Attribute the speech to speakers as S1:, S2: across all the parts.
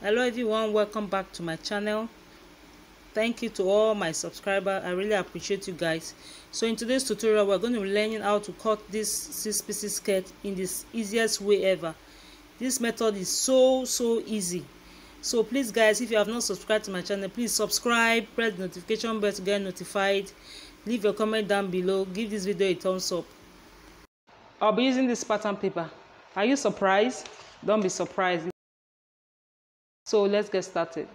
S1: Hello everyone, welcome back to my channel. Thank you to all my subscribers. I really appreciate you guys. So in today's tutorial, we're going to be learning how to cut this 6-piece skirt in this easiest way ever. This method is so easy. So please guys, if you have not subscribed to my channel, please subscribe, press the notification bell to get notified, leave your comment down below, give this video a thumbs up. I'll be using this pattern paper. Are you surprised? Don't be surprised. So let's get started.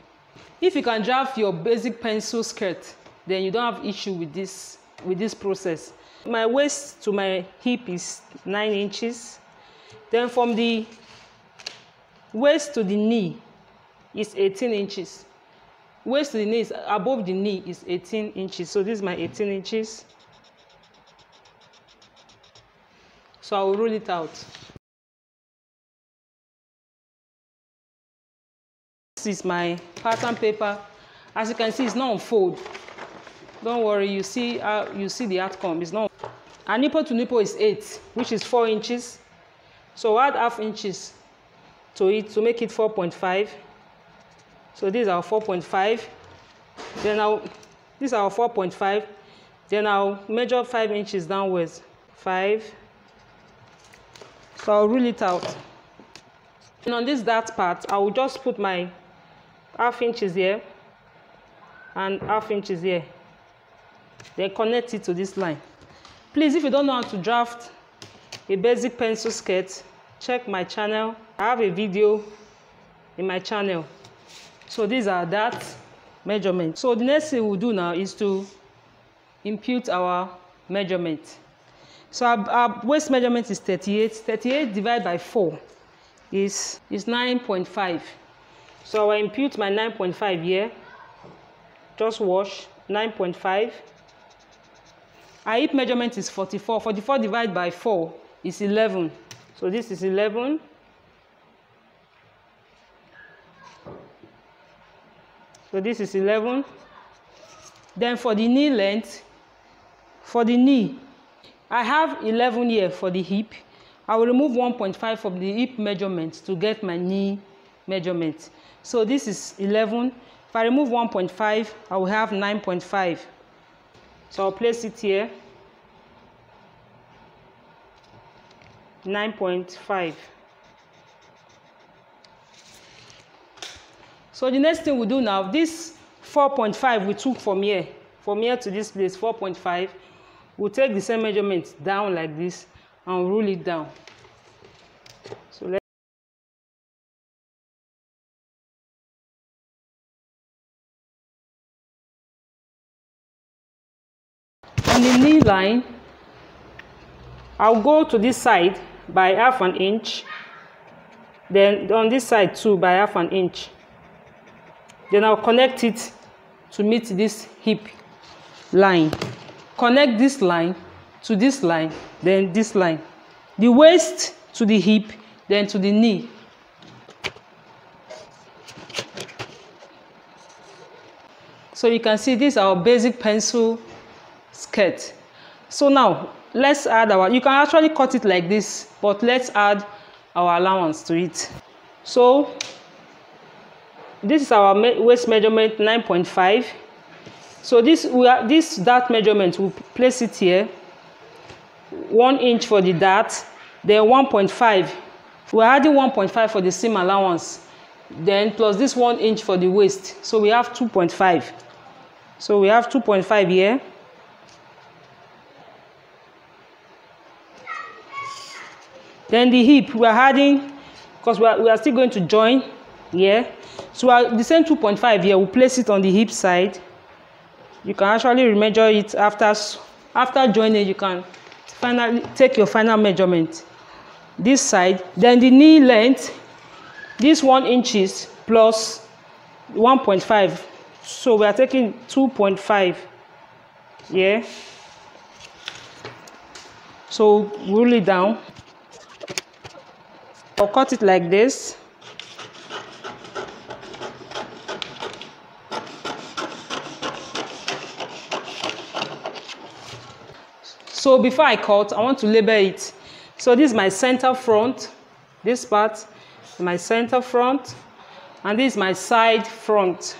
S1: If you can draft your basic pencil skirt, then you don't have issue with this process. My waist to my hip is 9 inches. Then from the waist to the knee is 18 inches. Waist to the knee is above the knee is 18 inches. So this is my 18 inches. So I will roll it out. This is my pattern paper. As you can see, it's not on fold. Don't worry, you see the outcome. It's not. And nipple to nipple is 8, which is 4 inches. So add half inches to it to make it 4.5. So these are 4.5. Then these are 4.5. Then I'll measure 5 inches downwards. 5. So I'll rule it out. And on this dart part, I will just put my half inches here and half inches here. Then connect it to this line. Please, if you don't know how to draft a basic pencil skirt, check my channel. I have a video in my channel. So these are that measurement. So the next thing we'll do now is to impute our measurement. So our waist measurement is 38. 38 divided by 4 is 9.5. So I impute my 9.5 here. Just wash 9.5. Our hip measurement is 44. 44 divided by 4 is 11. So this is 11. So this is 11. Then for the knee length, for the knee, I have 11 here for the hip. I will remove 1.5 from the hip measurement to get my knee measurement. So this is 11. If I remove 1.5, I will have 9.5. So I'll place it here. 9.5. So the next thing we do now, this 4.5 we took from here to this place, 4.5. We'll take the same measurement down like this and roll it down. So let's on the knee line, I'll go to this side by half an inch. Then on this side too by half an inch. Then I'll connect it to meet this hip line. Connect this line to this line, then this line. The waist to the hip, then to the knee. So you can see this is our basic pencil skirt. So now let's add you can actually cut it like this, but let's add our allowance to it. So this is our waist measurement, 9.5. So this dart measurement, we'll place it here. 1 inch for the dart, then 1.5. We're adding 1.5 for the seam allowance, then plus this 1 inch for the waist. So we have 2.5. So we have 2.5 here. Then the hip, we are adding, because we are still going to join here. So the same 2.5 here, we'll place it on the hip side. You can actually remeasure it after joining. You can finally take your final measurement. This side, then the knee length, this 1 inches plus 1.5. So we are taking 2.5 here. So roll it down. I'll cut it like this. So before I cut, I want to label it. So this is my center front. This part is my center front. and this is my side front.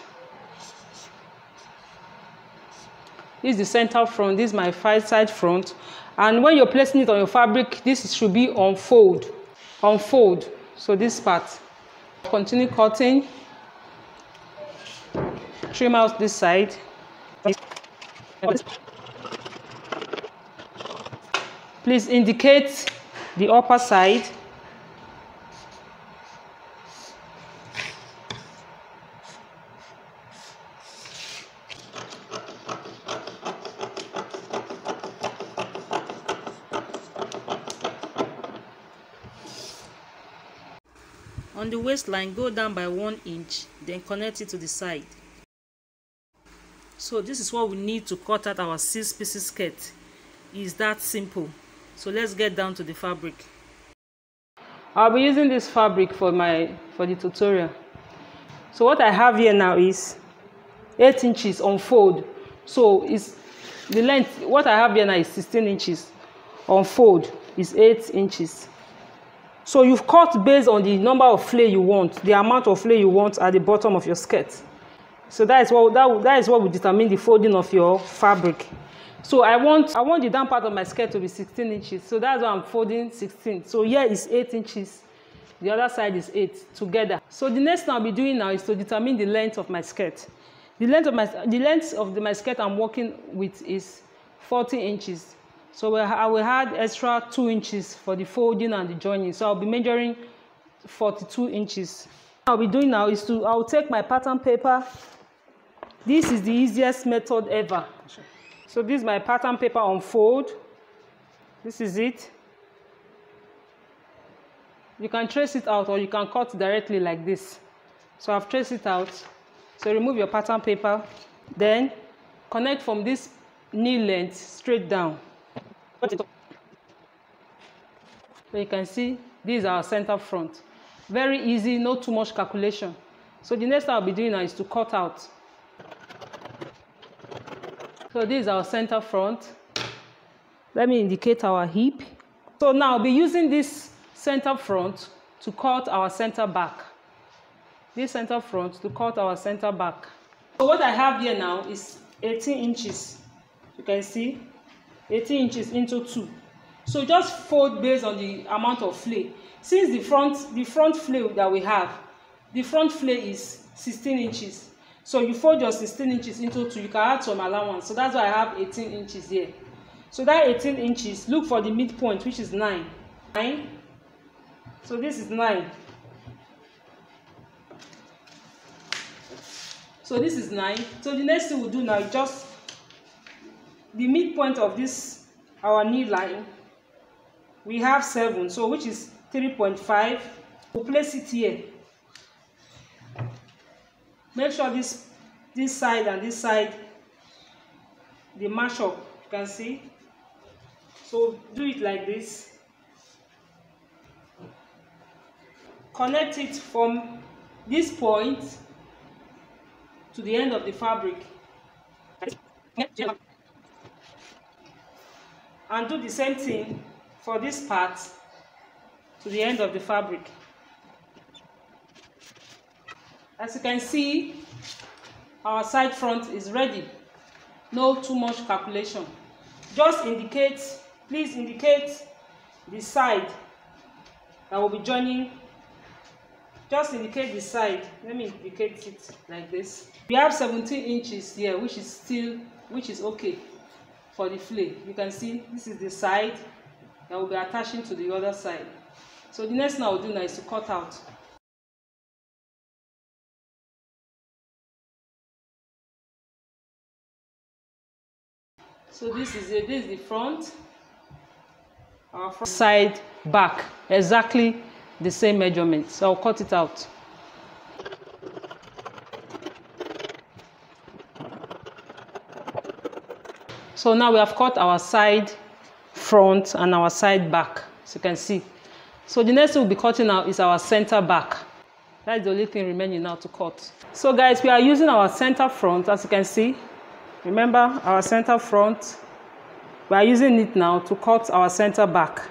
S1: This is the center front, this is my side front. And when you're placing it on your fabric, this should be on fold. So this part. Continue cutting. Trim out this side. Please indicate the upper side. On the waistline, go down by 1 inch, then connect it to the side. So this is what we need to cut out our 6-piece skirt. It's that simple. So let's get down to the fabric. I'll be using this fabric for the tutorial. So what I have here now is 8 inches on fold. So it's the length. What I have here now is 16 inches. On fold is 8 inches. So you've cut based on the number of flay you want, the amount of flay you want at the bottom of your skirt. So that is what will determine the folding of your fabric. So I want the down part of my skirt to be 16 inches. So that's why I'm folding 16. So here is 8 inches. The other side is 8 together. So the next thing I'll be doing now is to determine the length of my skirt. The length of my skirt I'm working with is 40 inches. So I will add extra 2 inches for the folding and the joining. So I'll be measuring 42 inches. What I'll be doing now is I'll take my pattern paper. This is the easiest method ever. So this is my pattern paper on fold. This is it. You can trace it out or you can cut directly like this. So I've traced it out. So remove your pattern paper. Then connect from this knee length straight down. So you can see this is our center front. Very easy, not too much calculation. So the next thing I'll be doing now is to cut out. So this is our center front. Let me indicate our hip. So now I'll be using this center front to cut our center back. This center front to cut our center back. So what I have here now is 18 inches. You can see 18 inches into 2. So just fold based on the amount of flay. Since the front flay that we have, the front flay is 16 inches. So you fold your 16 inches into 2. You can add some allowance. So that's why I have 18 inches here. So that 18 inches, look for the midpoint, which is 9. 9. So this is 9. So this is 9. So the next thing we'll do now is just the midpoint of this, our knee line. We have 7, so which is 3.5. We'll place it here. Make sure this side and this side, they match up. You can see. So do it like this. Connect it from this point to the end of the fabric. And do the same thing for this part to the end of the fabric. As you can see, our side front is ready. No too much calculation. Just indicate, please indicate the side that will be joining. Just indicate the side. Let me indicate it like this. We have 17 inches here, which is okay for the flay. You can see this is the side that will be attaching to the other side. So the next thing I will do now is to cut out. So this is it. This is the front. Our front side, back, exactly the same measurement. So I'll cut it out. So now we have cut our side front and our side back, as you can see. So the next thing we'll be cutting now is our center back. That's the only thing remaining now to cut. So guys, we are using our center front, as you can see. Remember our center front. We are using it now to cut our center back.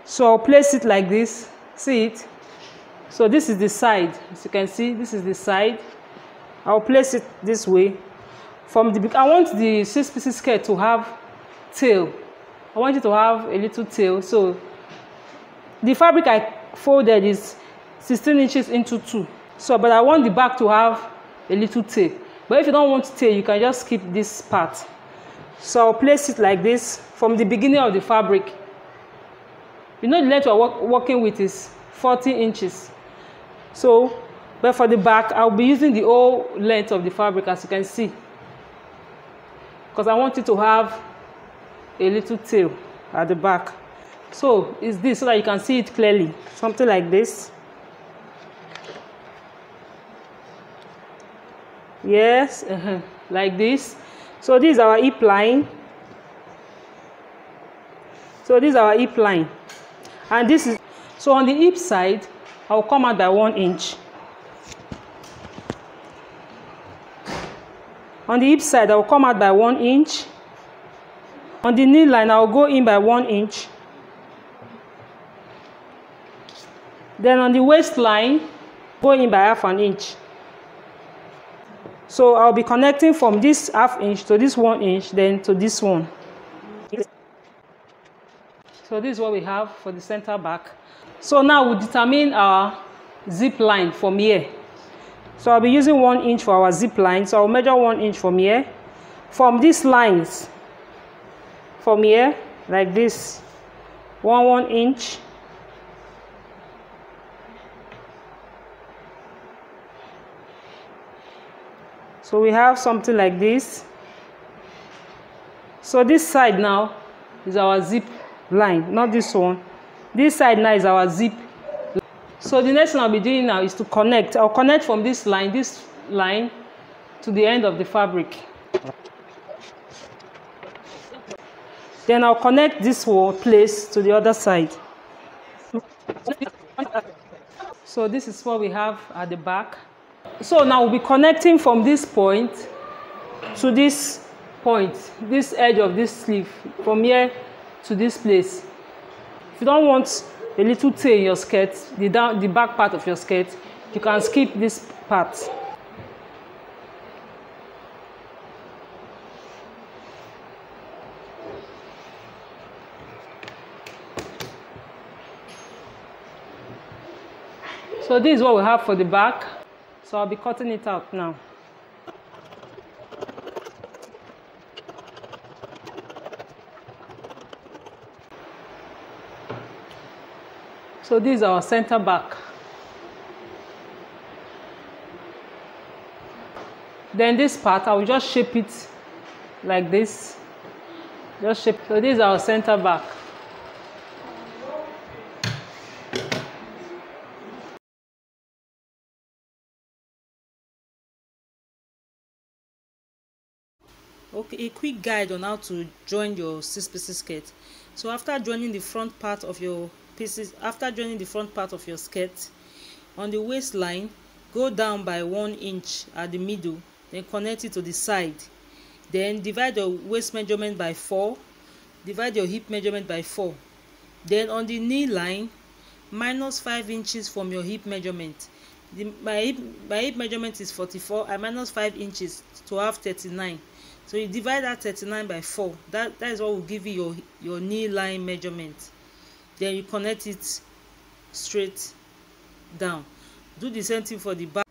S1: So I'll place it like this. See it? So this is the side. As you can see, this is the side. I'll place it this way. I want the 6-piece skirt to have tail. I want it to have a little tail. So the fabric I folded is 16 inches into 2. So, but I want the back to have a little tail. But if you don't want tail, you can just skip this part. So I'll place it like this from the beginning of the fabric. You know the length we're working with is 40 inches. So, but for the back, I'll be using the whole length of the fabric, as you can see, because I want it to have a little tail at the back. So it's this, so that you can see it clearly. Something like this. Yes, like this. So this is our hip line. So this is our hip line. And this is, so on the hip side, I'll come out by 1 inch. On the hip side, I'll come out by 1 inch. On the knee line, I'll go in by 1 inch. Then on the waistline, go in by 1/2 inch. So I'll be connecting from this 1/2 inch to this 1 inch, then to this one. So this is what we have for the center back. So now we'll determine our zip line from here. So I'll be using 1 inch for our zip line. So I'll measure 1 inch from here. From these lines, from here, like this, 1 inch. So we have something like this. So this side now is our zip line, not this one. This side now is our zip. So the next thing I'll be doing now is to connect. I'll connect from this line to the end of the fabric. Then I'll connect this one place to the other side. So this is what we have at the back. So now we'll be connecting from this point to this point, this edge of this sleeve, from here to this place. If you don't want a little tail in your skirt, the back part of your skirt, you can skip this part. So this is what we have for the back. So I'll be cutting it out now. So this is our center back. Then this part, I will just shape it like this. Just shape. So this is our center back. Okay, a quick guide on how to join your 6-piece skirt. So after joining the front part of your skirt, on the waistline, go down by 1 inch at the middle, then connect it to the side. Then divide your waist measurement by 4, divide your hip measurement by 4. Then on the knee line, minus 5 inches from your hip measurement. My hip measurement is 44. I minus 5 inches to have 39. So you divide that 39 by 4. That is what will give you your knee line measurement. Then you connect it straight down. Do the same thing for the back.